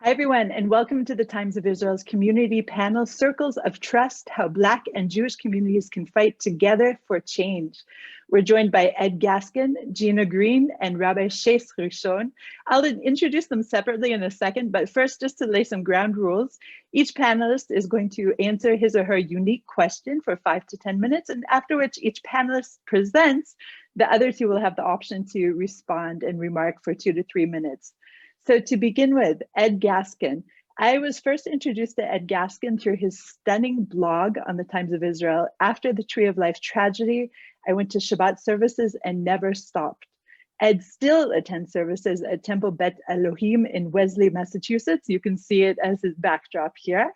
Hi, everyone, and welcome to the Times of Israel's community panel, Circles of Trust, How Black and Jewish Communities Can Fight Together for Change. We're joined by Ed Gaskin, Ginna Green, and Rabbi Shais Rishon. I'll introduce them separately in a second, but first, just to lay some ground rules, each panelist is going to answer his or her unique question for 5 to 10 minutes, and after which each panelist presents, the other two will have the option to respond and remark for 2 to 3 minutes. So to begin with, Ed Gaskin. I was first introduced to Ed Gaskin through his stunning blog on the Times of Israel. After the Tree of Life tragedy, I went to Shabbat services and never stopped. Ed still attends services at Temple Bet Elohim in Wesley, Massachusetts. You can see it as his backdrop here,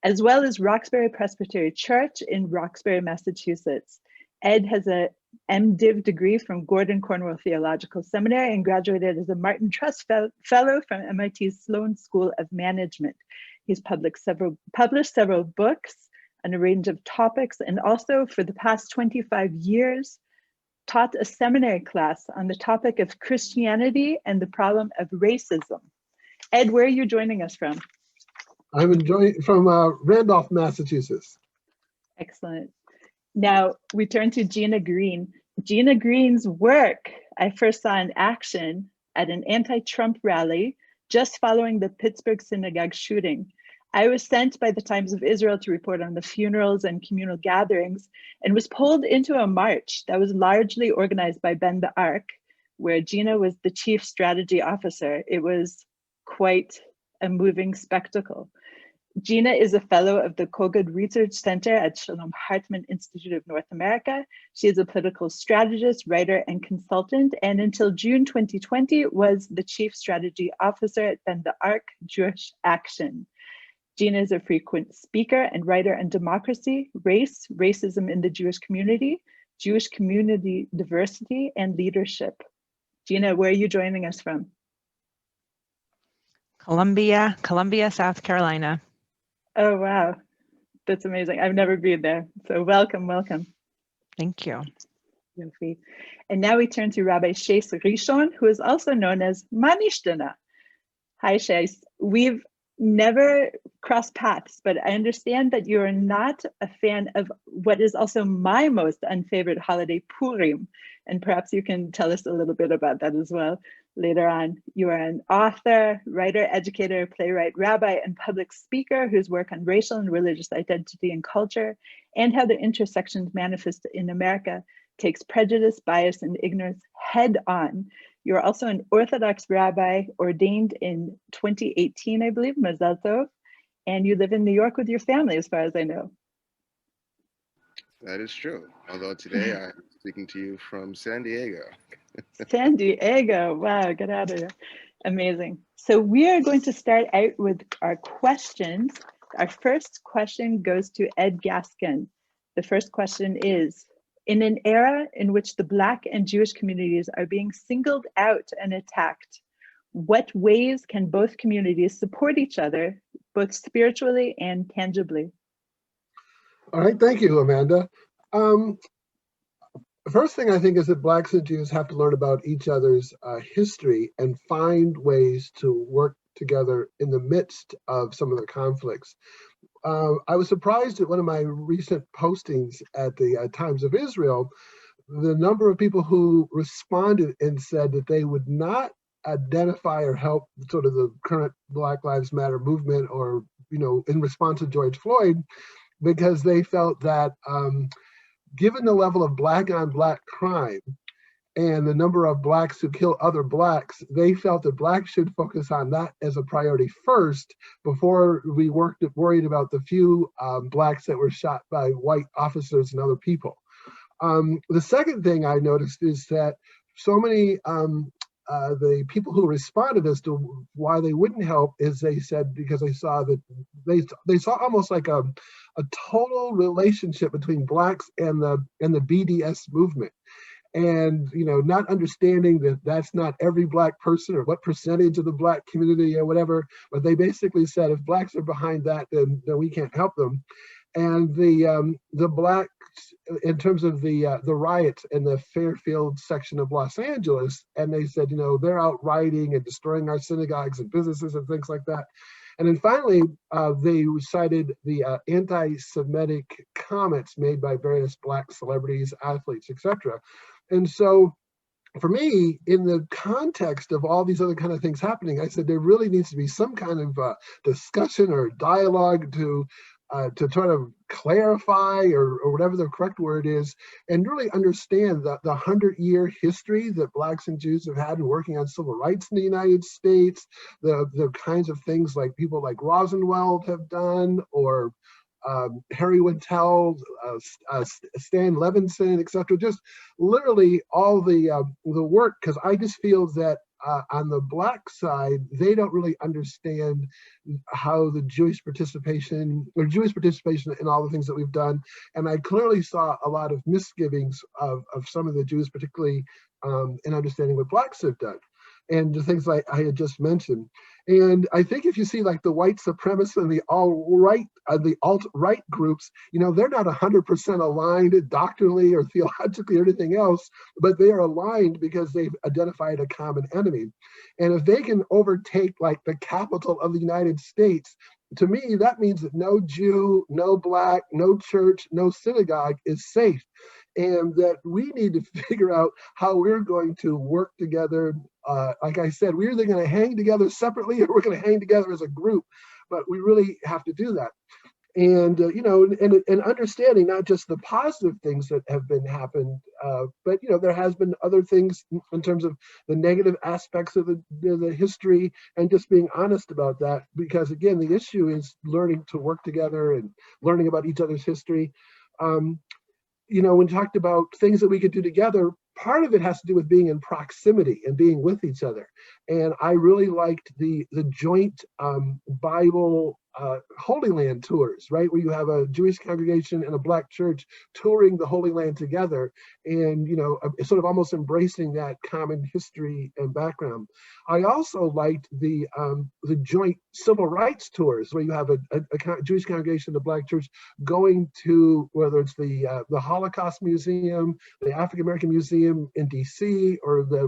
as well as Roxbury Presbytery Church in Roxbury, Massachusetts. Ed has a MDiv degree from Gordon Cornwall Theological Seminary and graduated as a Martin Trust Fellow from MIT's Sloan School of Management. He's published several books on a range of topics, and also for the past 25 years, taught a seminary class on the topic of Christianity and the problem of racism. Ed, where are you joining us from? I'm from Randolph, Massachusetts. Excellent. Now we turn to Ginna Green. Ginna Green's work I first saw in action at an anti-Trump rally just following the Pittsburgh synagogue shooting. I was sent by the Times of Israel to report on the funerals and communal gatherings and was pulled into a march that was largely organized by Ben the Ark, where Ginna was the chief strategy officer. It was quite a moving spectacle. Ginna is a fellow of the Kogod Research Center at Shalom Hartman Institute of North America. She is a political strategist, writer, and consultant, and until June 2020 was the chief strategy officer at Ben the Ark Jewish Action. Ginna is a frequent speaker and writer on democracy, race, racism in the Jewish community diversity, and leadership. Ginna, where are you joining us from? Columbia, South Carolina. Oh, wow. That's amazing. I've never been there. So welcome. Thank you. Yofi. And now we turn to Rabbi Shais Rishon, who is also known as MaNishtana. Hi, Shais. We've never crossed paths, but I understand that you are not a fan of what is also my most unfavorite holiday, Purim. And perhaps you can tell us a little bit about that as well later on. You are an author, writer, educator, playwright, rabbi, and public speaker whose work on racial and religious identity and culture and how the intersections manifest in America takes prejudice, bias, and ignorance head on. You're also an Orthodox rabbi ordained in 2018, I believe, Mazal Tov, and you live in New York with your family, as far as I know. That is true. Although today I'm speaking to you from San Diego. San Diego, wow, get out of here. Amazing. So we are going to start out with our questions. Our first question goes to Ed Gaskin. The first question is, in an era in which the Black and Jewish communities are being singled out and attacked, what ways can both communities support each other, both spiritually and tangibly? All right, thank you, Amanda. The first thing I think is that Blacks and Jews have to learn about each other's history and find ways to work together in the midst of some of the conflicts. I was surprised at one of my recent postings at the Times of Israel, the number of people who responded and said that they would not identify or help sort of the current Black Lives Matter movement or, in response to George Floyd, because they felt that given the level of Black on Black crime and the number of Blacks who kill other Blacks, they felt that Blacks should focus on that as a priority first before we worried about the few Blacks that were shot by white officers and other people. The second thing I noticed is that so many the people who responded as to why they wouldn't help is they said because they saw that they saw almost like a total relationship between Blacks and the BDS movement, and not understanding that that's not every Black person or what percentage of the Black community or whatever, but they basically said if Blacks are behind that, then we can't help them. And the Black in terms of the riots in the Fairfield section of Los Angeles, and they said, they're out rioting and destroying our synagogues and businesses and things like that. And then finally, they cited the anti-Semitic comments made by various Black celebrities, athletes, etc. And so for me, in the context of all these other kind of things happening, I said there really needs to be some kind of discussion or dialogue to try to clarify or whatever the correct word is, and really understand the 100-year history that Blacks and Jews have had in working on civil rights in the United States, the kinds of things like people like Rosenwald have done, or Harry Wintel, Stan Levinson, etc. Just literally all the work, because I just feel that on the Black side, they don't really understand how the Jewish participation in all the things that we've done. And I clearly saw a lot of misgivings of some of the Jews, particularly in understanding what Blacks have done, and the things like I had just mentioned. And I think if you see like the white supremacists and the alt-right groups, they're not 100% aligned doctrinally or theologically or anything else, but they are aligned because they've identified a common enemy. And if they can overtake like the capital of the United States, to me, that means that no Jew, no Black, no church, no synagogue is safe. And that we need to figure out how we're going to work together. Like I said, we're either going to hang together separately or we're going to hang together as a group, but we really have to do that. And, and understanding not just the positive things that have been happened, but, there has been other things in terms of the negative aspects of the history, and just being honest about that. Because again, the issue is learning to work together and learning about each other's history. When we talked about things that we could do together, part of it has to do with being in proximity and being with each other. And I really liked the joint Bible Holy Land tours, right? Where you have a Jewish congregation and a Black church touring the Holy Land together, and sort of almost embracing that common history and background. I also liked the joint civil rights tours, where you have a Jewish congregation and a Black church going to, whether it's the Holocaust Museum, the African American Museum in DC, or the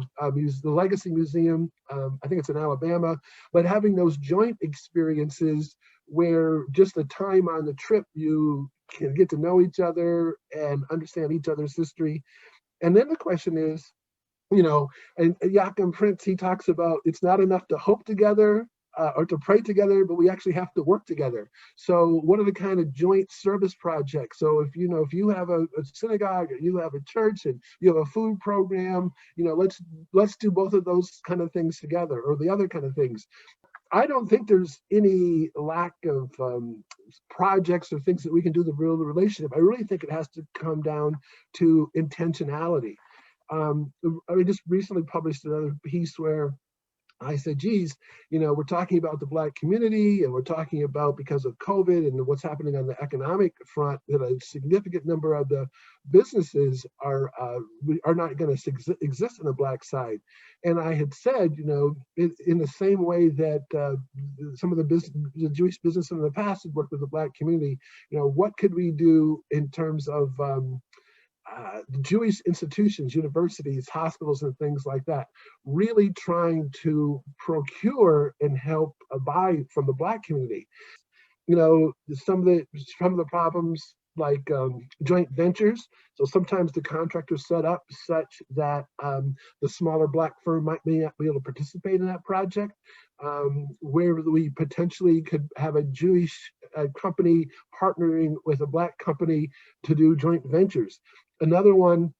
Legacy Museum, I think it's in Alabama, but having those joint experiences where just the time on the trip you can get to know each other and understand each other's history. And then the question is, and Joachim Prince, he talks about it's not enough to hope together or to pray together, but we actually have to work together. So what are the kind of joint service projects? So if you have a synagogue, or you have a church, and you have a food program, let's do both of those kind of things together, or the other kind of things. I don't think there's any lack of projects or things that we can do to build the relationship. I really think it has to come down to intentionality. I just recently published another piece where I said, geez, we're talking about the Black community, and we're talking about, because of COVID and what's happening on the economic front, that a significant number of the businesses are not going to exist on the Black side. And I had said, in the same way that some of the Jewish business in the past had worked with the Black community, what could we do in terms of Jewish institutions, universities, hospitals, and things like that, really trying to procure and help buy from the Black community. Some of the problems, like joint ventures. So sometimes the contractors set up such that the smaller Black firm might not be able to participate in that project, where we potentially could have a Jewish company partnering with a Black company to do joint ventures. Another one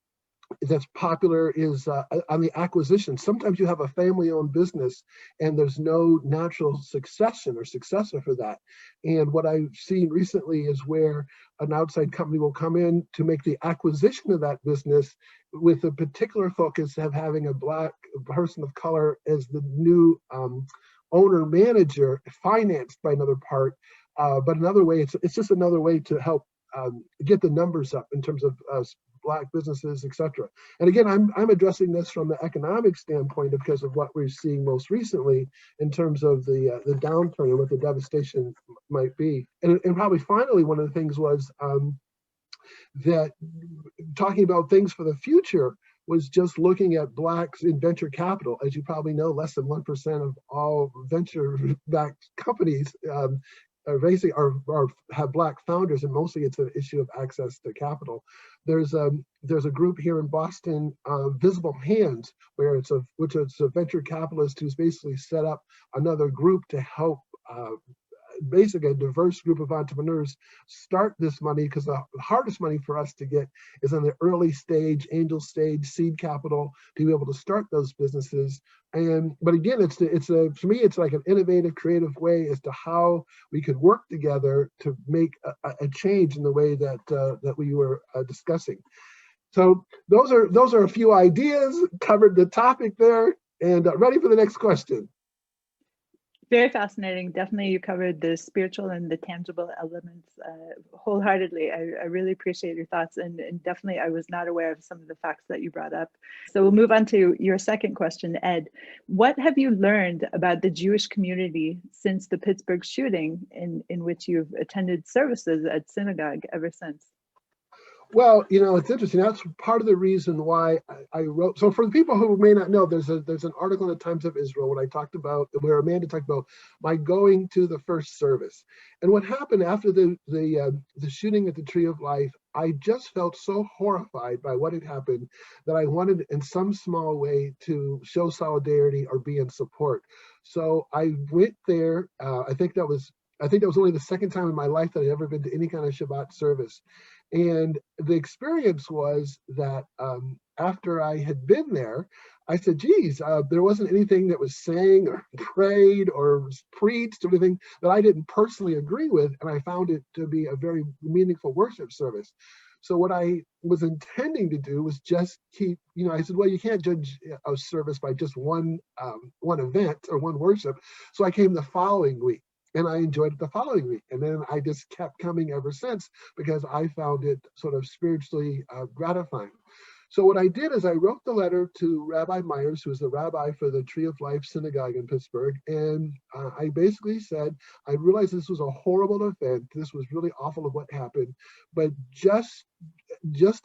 that's popular is on the acquisition. Sometimes you have a family-owned business and there's no natural succession or successor for that. And what I've seen recently is where an outside company will come in to make the acquisition of that business with a particular focus of having a Black person of color as the new owner manager, financed by another part. But another way, it's just another way to help get the numbers up in terms of Black businesses, etc. And again, I'm addressing this from the economic standpoint because of what we're seeing most recently in terms of the downturn and what the devastation might be. And probably finally, one of the things was that talking about things for the future was just looking at Blacks in venture capital. As you probably know, less than 1% of all venture-backed companies basically have Black founders, and mostly it's an issue of access to capital. There's a group here in Boston, Visible Hands, which is a venture capitalist who's basically set up another group to help basically a diverse group of entrepreneurs start this money, because the hardest money for us to get is on the early stage, angel stage, seed capital to be able to start those businesses. But again, for me, it's like an innovative, creative way as to how we could work together to make a change in the way that we were discussing. So those are a few ideas, covered the topic there, and ready for the next question. Very fascinating. Definitely, you covered the spiritual and the tangible elements wholeheartedly. I really appreciate your thoughts, and definitely I was not aware of some of the facts that you brought up. So we'll move on to your second question, Ed. What have you learned about the Jewish community since the Pittsburgh shooting, in which you've attended services at synagogue ever since? Well, it's interesting. That's part of the reason why I wrote. So for the people who may not know, there's an article in the Times of Israel where Amanda talked about my going to the first service. And what happened after the shooting at the Tree of Life, I just felt so horrified by what had happened that I wanted in some small way to show solidarity or be in support. So I went there. I think that was only the second time in my life that I'd ever been to any kind of Shabbat service. And the experience was that after I had been there, I said, geez, there wasn't anything that was sang or prayed or preached or anything that I didn't personally agree with. And I found it to be a very meaningful worship service. So what I was intending to do was just keep, I said, well, you can't judge a service by just one event or one worship. So I came the following week. And I enjoyed it the following week. And then I just kept coming ever since because I found it sort of spiritually gratifying. So what I did is I wrote the letter to Rabbi Myers, who is the rabbi for the Tree of Life Synagogue in Pittsburgh. And I basically said, I realized this was a horrible event. This was really awful of what happened. But just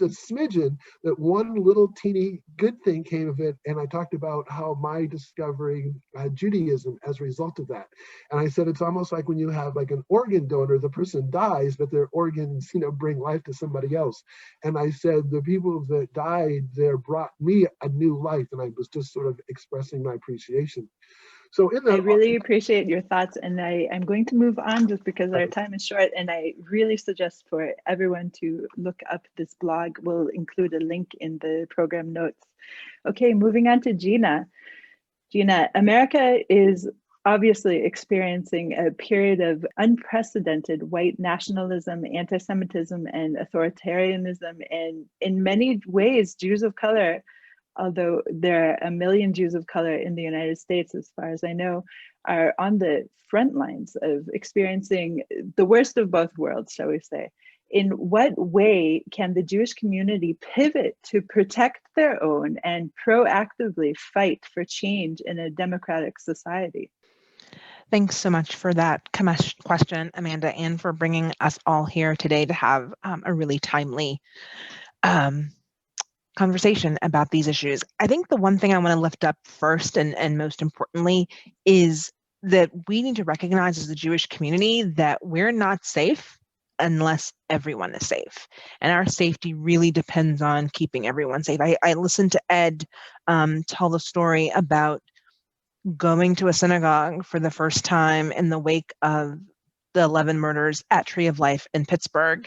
a smidgen, that one little teeny good thing came of it. And I talked about how my discovering Judaism as a result of that. And I said, it's almost like when you have like an organ donor, the person dies, but their organs, bring life to somebody else. And I said, the people that died there brought me a new life. And I was just sort of expressing my appreciation. So I really appreciate your thoughts, and I'm going to move on just because our time is short, and I really suggest for everyone to look up this blog. We'll include a link in the program notes. Okay, moving on to Ginna. Ginna, America is obviously experiencing a period of unprecedented white nationalism, anti-Semitism, and authoritarianism, and in many ways, Jews of color, although there are 1 million Jews of color in the United States, as far as I know, are on the front lines of experiencing the worst of both worlds, shall we say. In what way can the Jewish community pivot to protect their own and proactively fight for change in a democratic society? Thanks so much for that question, Amanda, and for bringing us all here today to have a really timely conversation about these issues. I think the one thing I want to lift up first and most importantly is that we need to recognize as the Jewish community that we're not safe unless everyone is safe. And our safety really depends on keeping everyone safe. I listened to Ed tell the story about going to a synagogue for the first time in the wake of the 11 murders at Tree of Life in Pittsburgh.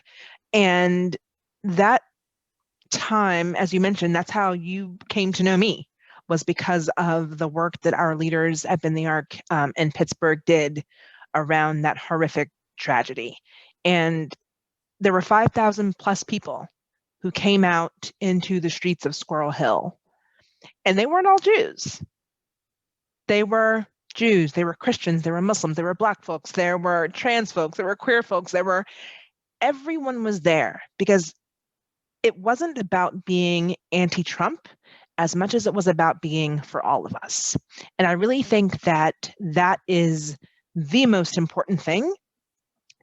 And that time, as you mentioned, that's how you came to know me, was because of the work that our leaders at B'nai Ark in Pittsburgh did around that horrific tragedy. And there were 5,000 plus people who came out into the streets of Squirrel Hill. And they weren't all Jews. They were Jews, they were Christians, there were Muslims, there were Black folks, there were trans folks, there were queer folks, everyone was there because it wasn't about being anti-Trump as much as it was about being for all of us. And I really think that that is the most important thing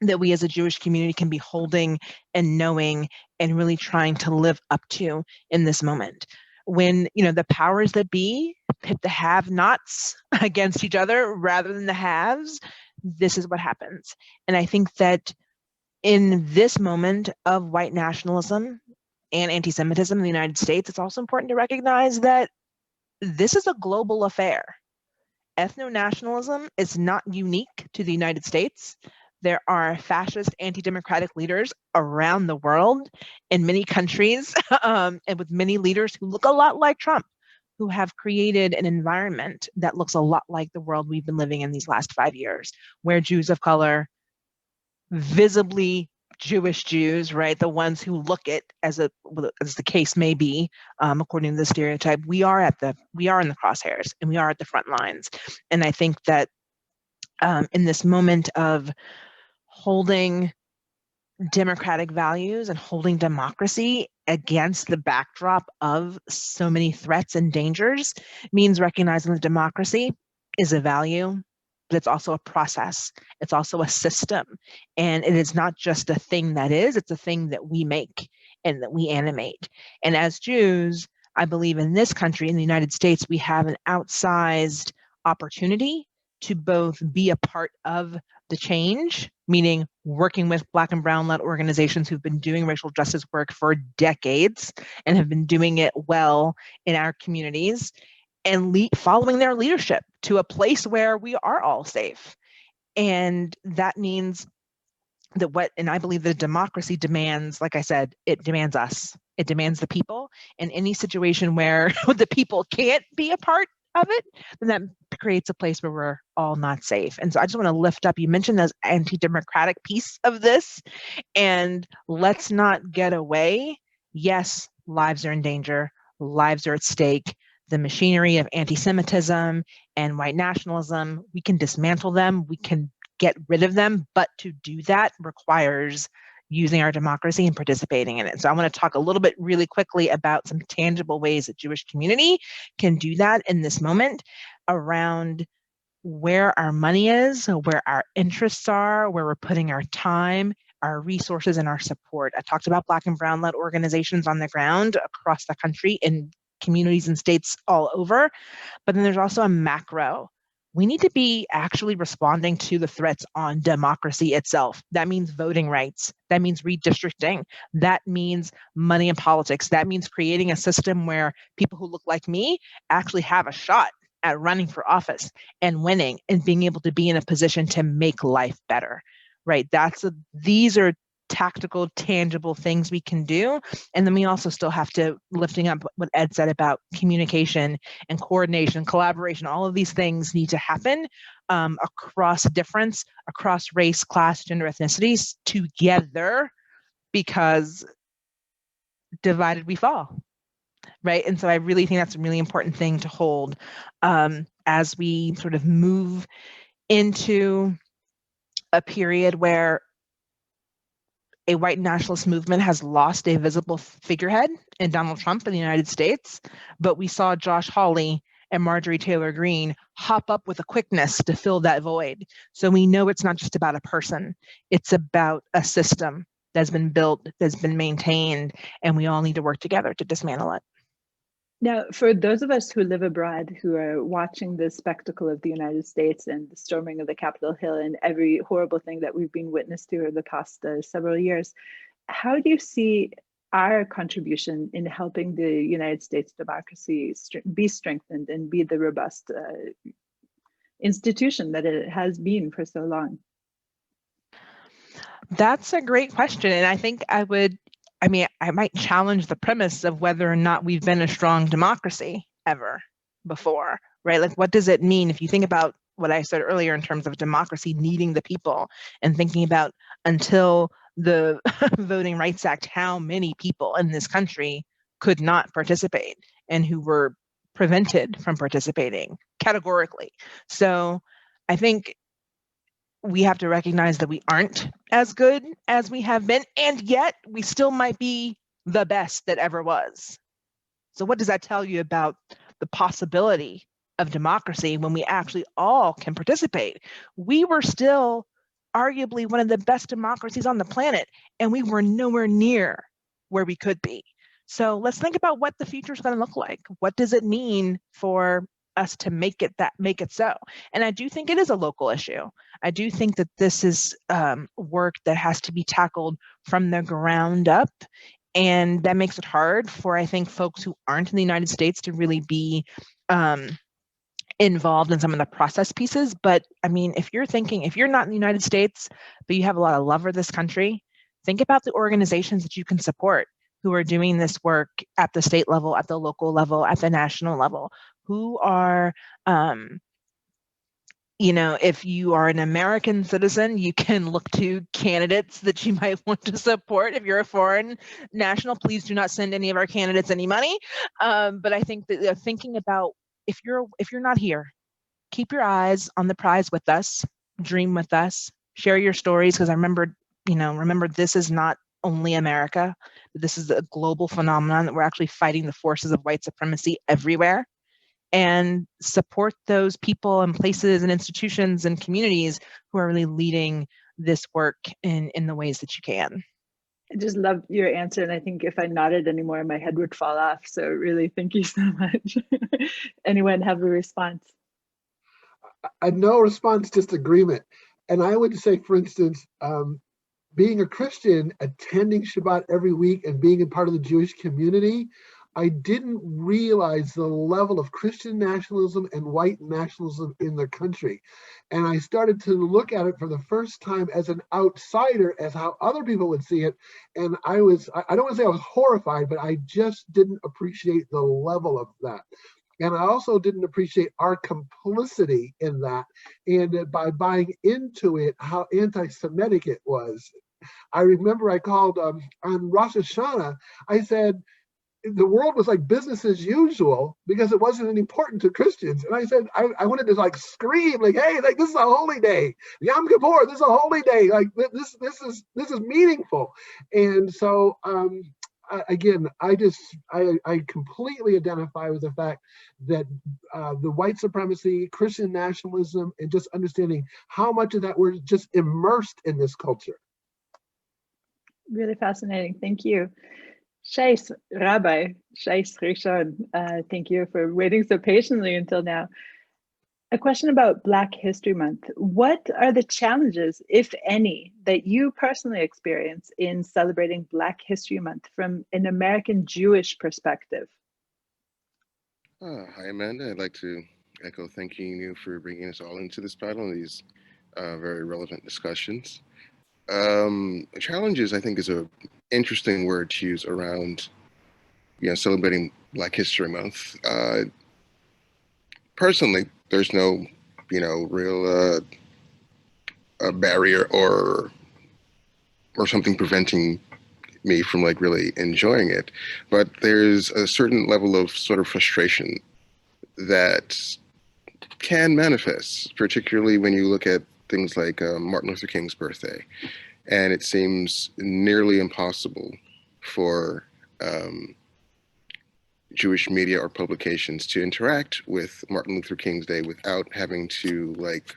that we as a Jewish community can be holding and knowing and really trying to live up to in this moment. When, the powers that be pit the have-nots against each other rather than the haves, this is what happens. And I think that in this moment of white nationalism and anti-Semitism in the United States, it's also important to recognize that this is a global affair. Ethno-nationalism is not unique to the United States. There are fascist, anti-democratic leaders around the world in many countries, and with many leaders who look a lot like Trump, who have created an environment that looks a lot like the world we've been living in these last 5 years, where Jews of color, visibly Jewish Jews, right, the ones who look it as the case may be, according to the stereotype, we are in the crosshairs and we are at the front lines. And I think that in this moment of holding democratic values and holding democracy against the backdrop of so many threats and dangers means recognizing that democracy is a value, but it's also a process. It's also a system. And it is not just a thing that is, it's a thing that we make and that we animate. And as Jews, I believe in this country, in the United States, we have an outsized opportunity to both be a part of the change, meaning working with Black and Brown-led organizations who've been doing racial justice work for decades and have been doing it well in our communities, and following their leadership to a place where we are all safe. And that means that and I believe that democracy demands, like I said, it demands us. It demands the people. And any situation where the people can't be a part of it, then that creates a place where we're all not safe. And so I just want to lift up, you mentioned this anti-democratic piece of this, and let's not get away. Yes, lives are in danger, lives are at stake. The machinery of anti-Semitism and white nationalism, we can dismantle them, we can get rid of them, but to do that requires using our democracy and participating in it. So I want to talk a little bit really quickly about some tangible ways that Jewish community can do that in this moment around where our money is, where our interests are, where we're putting our time, our resources, and our support. I talked about Black and Brown-led organizations on the ground across the country in communities and states all over, but then there's also a macro. We need to be actually responding to the threats on democracy itself. That means voting rights. That means redistricting. That means money in politics. That means creating a system where people who look like me actually have a shot at running for office and winning and being able to be in a position to make life better, right? These are tactical, tangible things we can do. And then we also still have to, lifting up what Ed said about communication and coordination, collaboration, all of these things need to happen across difference, across race, class, gender, ethnicities together, because divided we fall, right? And so I really think that's a really important thing to hold as we sort of move into a period where a white nationalist movement has lost a visible figurehead in Donald Trump in the United States, but we saw Josh Hawley and Marjorie Taylor Greene hop up with a quickness to fill that void. So we know it's not just about a person, it's about a system that's been built, that's been maintained, and we all need to work together to dismantle it. Now, for those of us who live abroad, who are watching the spectacle of the United States and the storming of the Capitol Hill and every horrible thing that we've been witness to over the past several years, how do you see our contribution in helping the United States democracy be strengthened and be the robust institution that it has been for so long? That's a great question. And I think I might challenge the premise of whether or not we've been a strong democracy ever before, right? Like, what does it mean if you think about what I said earlier in terms of democracy needing the people and thinking about until the Voting Rights Act, how many people in this country could not participate and who were prevented from participating categorically. So I think we have to recognize that we aren't as good as we have been, and yet we still might be the best that ever was. So what does that tell you about the possibility of democracy when we actually all can participate? We were still arguably one of the best democracies on the planet, and we were nowhere near where we could be. So let's think about what the future is going to look like. What does it mean for us to make it so? And I do think it is a local issue. I do think that this is work that has to be tackled from the ground up. And that makes it hard for, I think, folks who aren't in the United States to really be involved in some of the process pieces. But I mean, if you're not in the United States, but you have a lot of love for this country, think about the organizations that you can support who are doing this work at the state level, at the local level, at the national level, who are, if you are an American citizen, you can look to candidates that you might want to support. If you're a foreign national, please do not send any of our candidates any money. But I think that thinking about, if you're not here, keep your eyes on the prize with us, dream with us, share your stories, because remember this is not only America. This is a global phenomenon that we're actually fighting the forces of white supremacy everywhere. And support those people and places and institutions and communities who are really leading this work in the ways that you can. I just love your answer. And I think if I nodded anymore, my head would fall off. So really, thank you so much. Anyone have a response? No response, just agreement. And I would say, for instance, being a Christian, attending Shabbat every week and being a part of the Jewish community, I didn't realize the level of Christian nationalism and white nationalism in the country. And I started to look at it for the first time as an outsider, as how other people would see it. And I don't want to say I was horrified, but I just didn't appreciate the level of that. And I also didn't appreciate our complicity in that, and by buying into it, how anti-Semitic it was. I remember I called on Rosh Hashanah, I said, the world was like business as usual because it wasn't important to Christians. And I said, I wanted to like scream, like, hey, like this is a holy day. Yom Kippur, this is a holy day. Like this is meaningful. And so, again, I completely identify with the fact that the white supremacy, Christian nationalism, and just understanding how much of that we're just immersed in this culture. Really fascinating. Thank you. Shais, Rabbi, Shais Rishon, thank you for waiting so patiently until now. A question about Black History Month. What are the challenges, if any, that you personally experience in celebrating Black History Month from an American Jewish perspective? Hi, Amanda. I'd like to echo thanking you for bringing us all into this panel and these very relevant discussions. Challenges, I think, is an interesting word to use around, celebrating Black History Month. Personally, there's no, real barrier or something preventing me from like really enjoying it. But there's a certain level of sort of frustration that can manifest, particularly when you look at things like Martin Luther King's birthday. And it seems nearly impossible for Jewish media or publications to interact with Martin Luther King's Day without having to like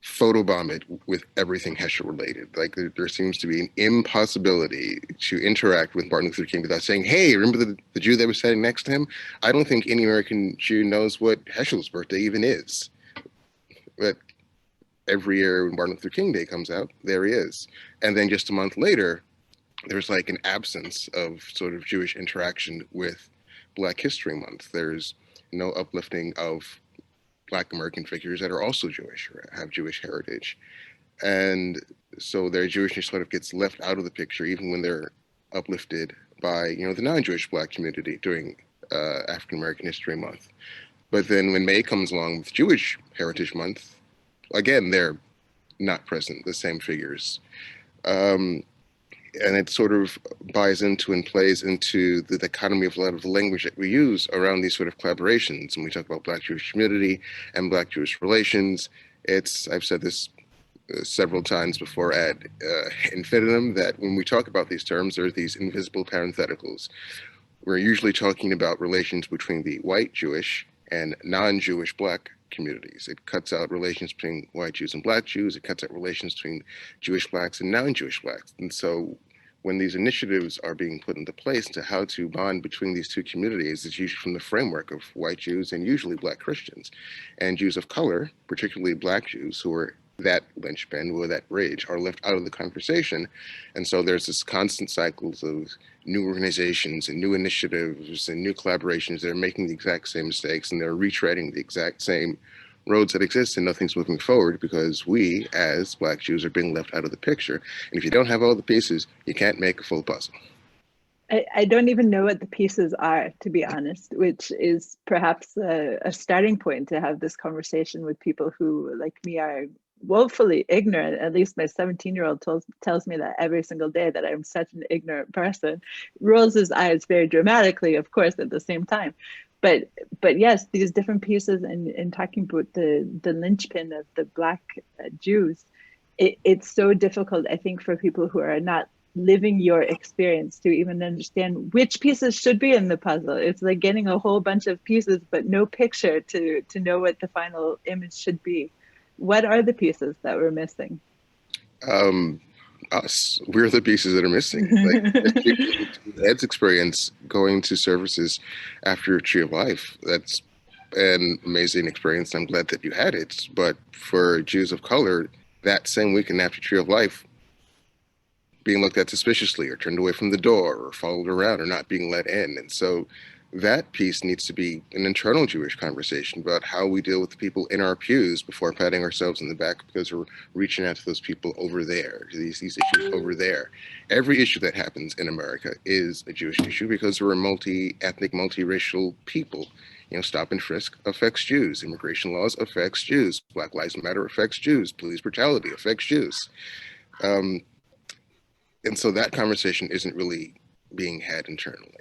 photobomb it with everything Hesher related. Like there seems to be an impossibility to interact with Martin Luther King without saying, hey, remember the Jew that was standing next to him? I don't think any American Jew knows what Heschel's birthday even is. But every year when Martin Luther King Day comes out, there he is. And then just a month later, there's like an absence of sort of Jewish interaction with Black History Month. There's no uplifting of Black American figures that are also Jewish or have Jewish heritage. And so their Jewishness sort of gets left out of the picture, even when they're uplifted by, the non-Jewish Black community during African American History Month. But then when May comes along with Jewish Heritage Month, again, they're not present, the same figures. And it sort of buys into and plays into the dichotomy of a lot of the language that we use around these sort of collaborations. When we talk about Black Jewish community and Black Jewish relations, I've said this several times before ad infinitum, that when we talk about these terms, there are these invisible parentheticals. We're usually talking about relations between the white Jewish and non-Jewish Black communities. It cuts out relations between white Jews and Black Jews. It cuts out relations between Jewish Blacks and non-Jewish Blacks. And so when these initiatives are being put into place to how to bond between these two communities, it's usually from the framework of white Jews and usually Black Christians. And Jews of color, particularly Black Jews, who are that linchpin or that bridge, are left out of the conversation. And so there's this constant cycles of new organizations and new initiatives and new collaborations that are making the exact same mistakes, and they're retreading the exact same roads that exist, and nothing's moving forward because we as Black Jews are being left out of the picture. And if you don't have all the pieces, you can't make a full puzzle. I don't even know what the pieces are, to be honest, which is perhaps a starting point to have this conversation with people who, like me, are woefully ignorant. At least my 17-year-old tells me that every single day, that I'm such an ignorant person. Rolls his eyes very dramatically, of course, at the same time. But yes, these different pieces, and talking about the linchpin of the Black Jews, it's so difficult, I think, for people who are not living your experience to even understand which pieces should be in the puzzle. It's like getting a whole bunch of pieces, but no picture to know what the final image should be. What are the pieces that we're missing? Us. We're the pieces that are missing. Like Ed's experience going to services after Tree of Life, that's an amazing experience. I'm glad that you had it. But for Jews of color, that same weekend after Tree of Life, being looked at suspiciously or turned away from the door or followed around or not being let in. And so that piece needs to be an internal Jewish conversation about how we deal with the people in our pews before patting ourselves in the back because we're reaching out to those people over there, these issues over there. Every issue that happens in America is a Jewish issue because we're a multi-ethnic, multiracial people. You know, stop and frisk affects Jews. Immigration laws affects Jews. Black Lives Matter affects Jews. Police brutality affects Jews. And so that conversation isn't really being had internally.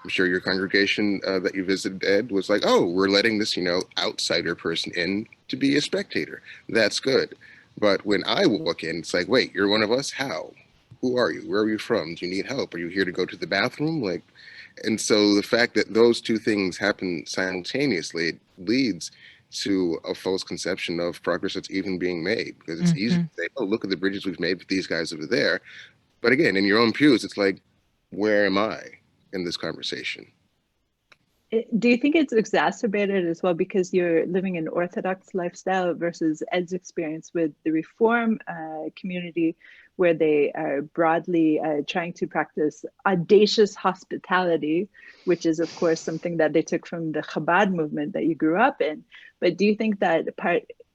I'm sure your congregation that you visited, Ed, was like, oh, we're letting this, outsider person in to be a spectator. That's good. But when I walk in, it's like, wait, you're one of us? How? Who are you? Where are you from? Do you need help? Are you here to go to the bathroom? And so the fact that those two things happen simultaneously, it leads to a false conception of progress that's even being made, because it's easy to say, oh, look at the bridges we've made with these guys over there. But again, in your own pews, it's like, where am I in this conversation? Do you think it's exacerbated as well because you're living an Orthodox lifestyle versus Ed's experience with the Reform community, where they are broadly trying to practice audacious hospitality, which is, of course, something that they took from the Chabad movement that you grew up in. But do you think that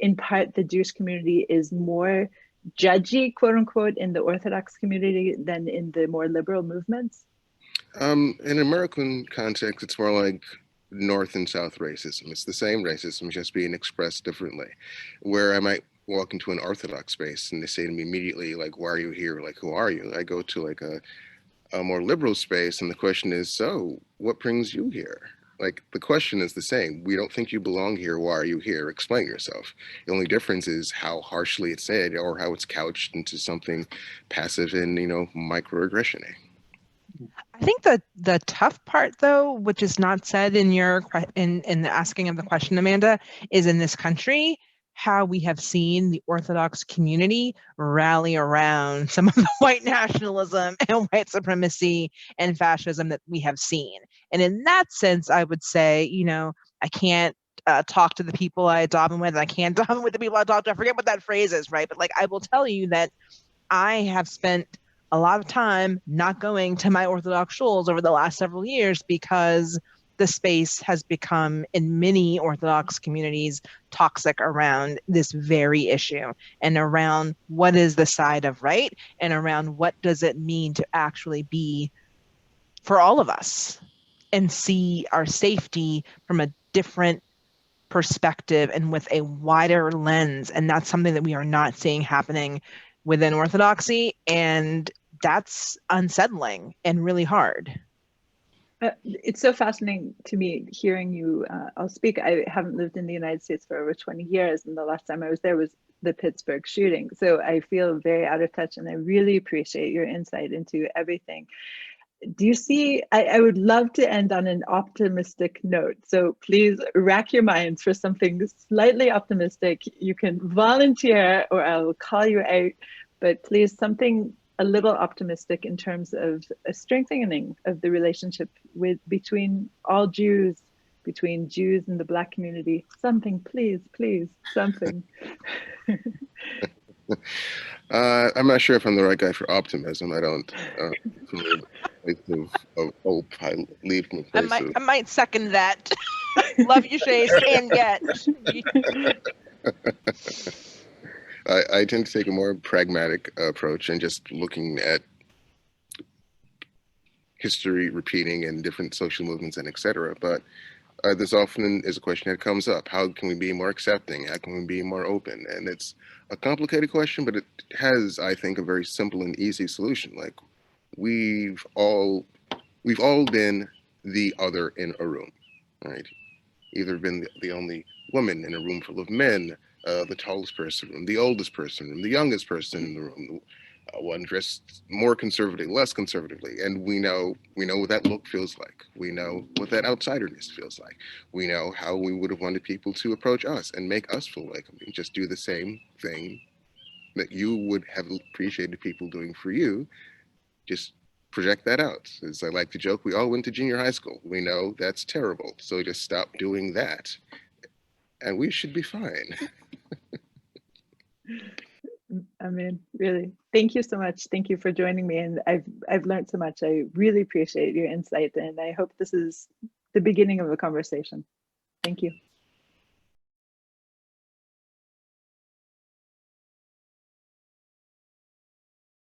in part, the Jewish community is more judgy, quote unquote, in the Orthodox community than in the more liberal movements? In American context, it's more like North and South racism. It's the same racism, just being expressed differently. Where I might walk into an Orthodox space and they say to me immediately, like, why are you here? Like, who are you? I go to like a more liberal space and the question is, so what brings you here? Like, the question is the same. We don't think you belong here. Why are you here? Explain yourself. The only difference is how harshly it's said or how it's couched into something passive and, microaggression. I think that the tough part, though, which is not said in in the asking of the question, Amanda, is in this country, how we have seen the Orthodox community rally around some of the white nationalism and white supremacy and fascism that we have seen. And in that sense, I would say, I can't talk to the people I daven with, and I can't daven with the people I talk to. I forget what that phrase is, right? But I will tell you that I have spent a lot of time not going to my Orthodox shuls over the last several years because the space has become, in many Orthodox communities, toxic around this very issue and around what is the side of right and around what does it mean to actually be for all of us and see our safety from a different perspective and with a wider lens. And that's something that we are not seeing happening within Orthodoxy, and that's unsettling and really hard. It's so fascinating to me hearing you all speak. I haven't lived in the United States for over 20 years, and the last time I was there was the Pittsburgh shooting. So I feel very out of touch, and I really appreciate your insight into everything. Do you see, I would love to end on an optimistic note. So please rack your minds for something slightly optimistic. You can volunteer or I will call you out, but please something a little optimistic in terms of a strengthening of the relationship between all Jews, between Jews and the Black community. Something, please, please, something. I'm not sure if I'm the right guy for optimism. I don't from a place of hope. I lead from a place of... I might second that. Love you, Shais, and yet. I tend to take a more pragmatic approach and just looking at history repeating and different social movements and etc. But this often is a question that comes up. How can we be more accepting? How can we be more open? And it's a complicated question, but it has, I think, a very simple and easy solution. Like we've all been the other in a room, right? Either been the only woman in a room full of men, the tallest person in the room, the oldest person in the room, the youngest person in the room, one dressed more conservatively, less conservatively, and we know what that look feels like. We know what that outsiderness feels like. We know how we would have wanted people to approach us and make us feel welcoming. Just do the same thing that you would have appreciated people doing for you. Just project that out. As I like to joke, we all went to junior high school. We know that's terrible, so just stop doing that, and we should be fine. I mean, really, thank you so much. Thank you for joining me, and I've learned so much. I really appreciate your insight, and I hope this is the beginning of a conversation. Thank you.